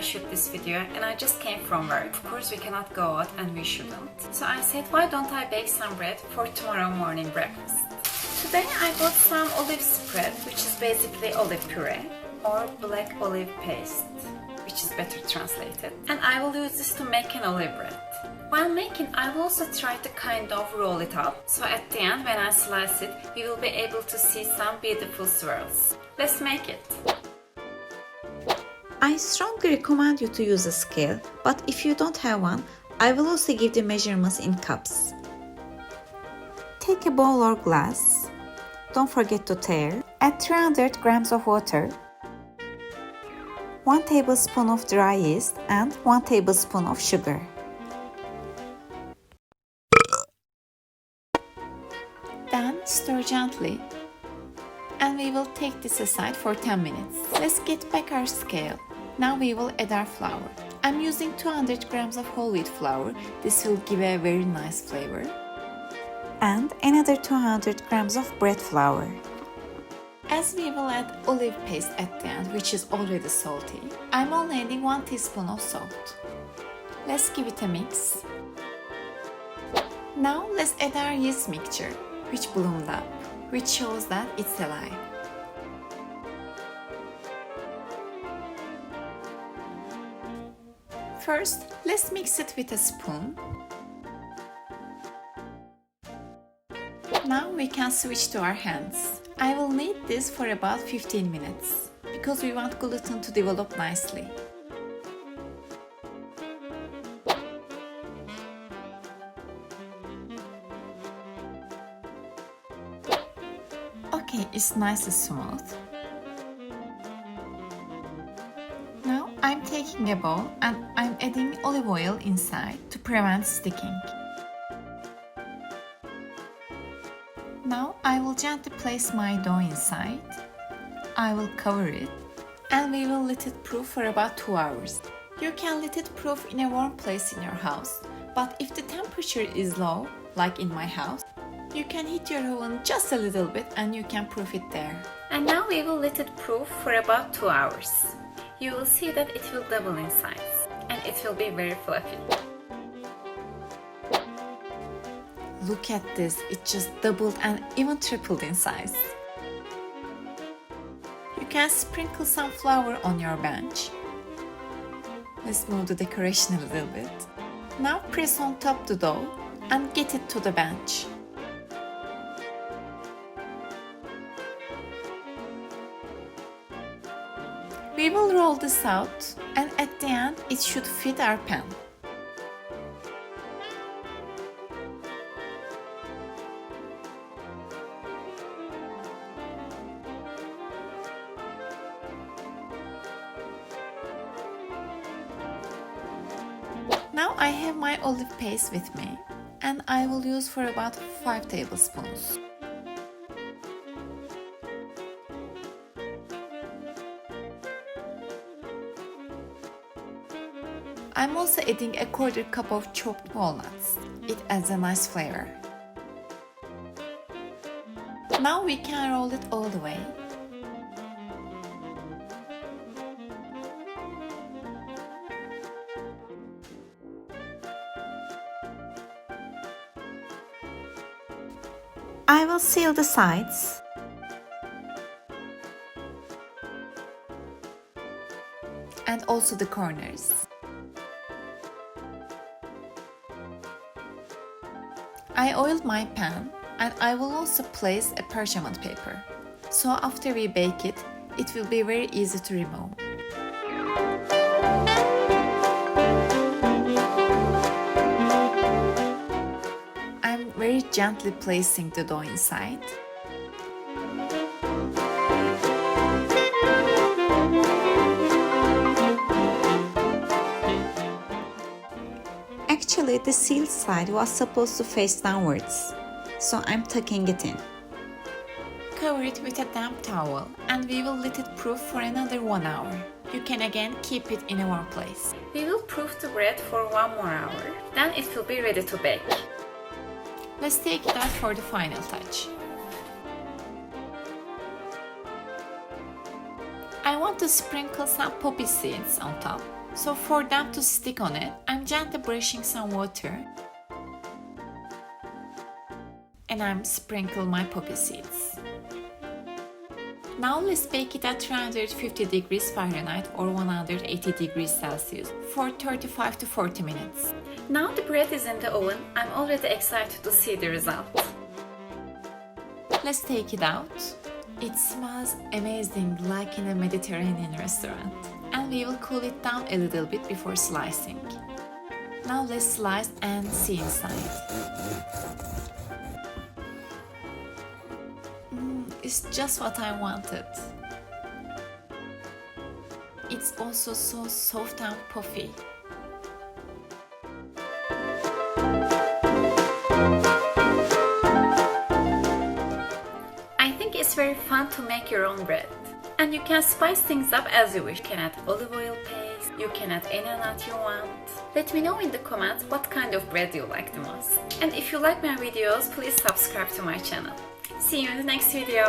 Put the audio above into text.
I shoot this video and I just came from work. Of course we cannot go out and we shouldn't. So I said, why don't I bake some bread for tomorrow morning breakfast? Today I bought some olive spread, which is basically olive puree or black olive paste, which is better translated. And I will use this to make an olive bread. While making, I will also try to kind of roll it up, so at the end when I slice it, we will be able to see some beautiful swirls. Let's make it! I strongly recommend you to use a scale, but if you don't have one, I will also give the measurements in cups. Take a bowl or glass. Don't forget to tare. Add 300 grams of water, 1 tablespoon of dry yeast and 1 tablespoon of sugar. Then stir gently and we will take this aside for 10 minutes. Let's get back our scale. Now we will add our flour. I'm using 200 grams of whole wheat flour. This will give a very nice flavor. And another 200 grams of bread flour. As we will add olive paste at the end, which is already salty, I'm only adding 1 teaspoon of salt. Let's give it a mix. Now let's add our yeast mixture, which bloomed up, which shows that it's alive. First, let's mix it with a spoon. Now we can switch to our hands. I will knead this for about 15 minutes, because we want gluten to develop nicely. Okay, it's nice and smooth. Now I'm taking a bowl and I'm adding olive oil inside to prevent sticking. Now I will gently place my dough inside. I will cover it and we will let it proof for about 2 hours. You can let it proof in a warm place in your house, but if the temperature is low, like in my house, you can heat your oven just a little bit and you can proof it there. And now we will let it proof for about 2 hours. You will see that it will double in size and it will be very fluffy. Look at this, it just doubled and even tripled in size. You can sprinkle some flour on your bench. Let's move the decoration a little bit. Now press on top the dough and get it to the bench. We will roll this out and at the end it should fit our pan. Now I have my olive paste with me and I will use for about 5 tablespoons. I'm also adding a 1/4 cup of chopped walnuts. It adds a nice flavor. Now we can roll it all the way. I will seal the sides. And also the corners. I oiled my pan and I will also place a parchment paper. So after we bake it, it will be very easy to remove. I'm very gently placing the dough inside. Actually, the sealed side was supposed to face downwards, so I'm tucking it in. Cover it with a damp towel and we will let it proof for another 1 hour. You can again keep it in a warm place. We will proof the bread for 1 more hour, then it will be ready to bake. Let's take it out for the final touch. I want to sprinkle some poppy seeds on top. So for them to stick on it, I'm gently brushing some water and I'm sprinkle my poppy seeds. Now let's bake it at 350 degrees Fahrenheit or 180 degrees Celsius for 35 to 40 minutes. Now the bread is in the oven. I'm already excited to see the result. Let's take it out. It smells amazing, like in a Mediterranean restaurant. And we will cool it down a little bit before slicing. Now let's slice and see inside. It's just what I wanted. It's also so soft and puffy. I think it's very fun to make your own bread. And you can spice things up as you wish. You can add olive oil paste, you can add any nut you want. Let me know in the comments what kind of bread you like the most. And if you like my videos, please subscribe to my channel. See you in the next video.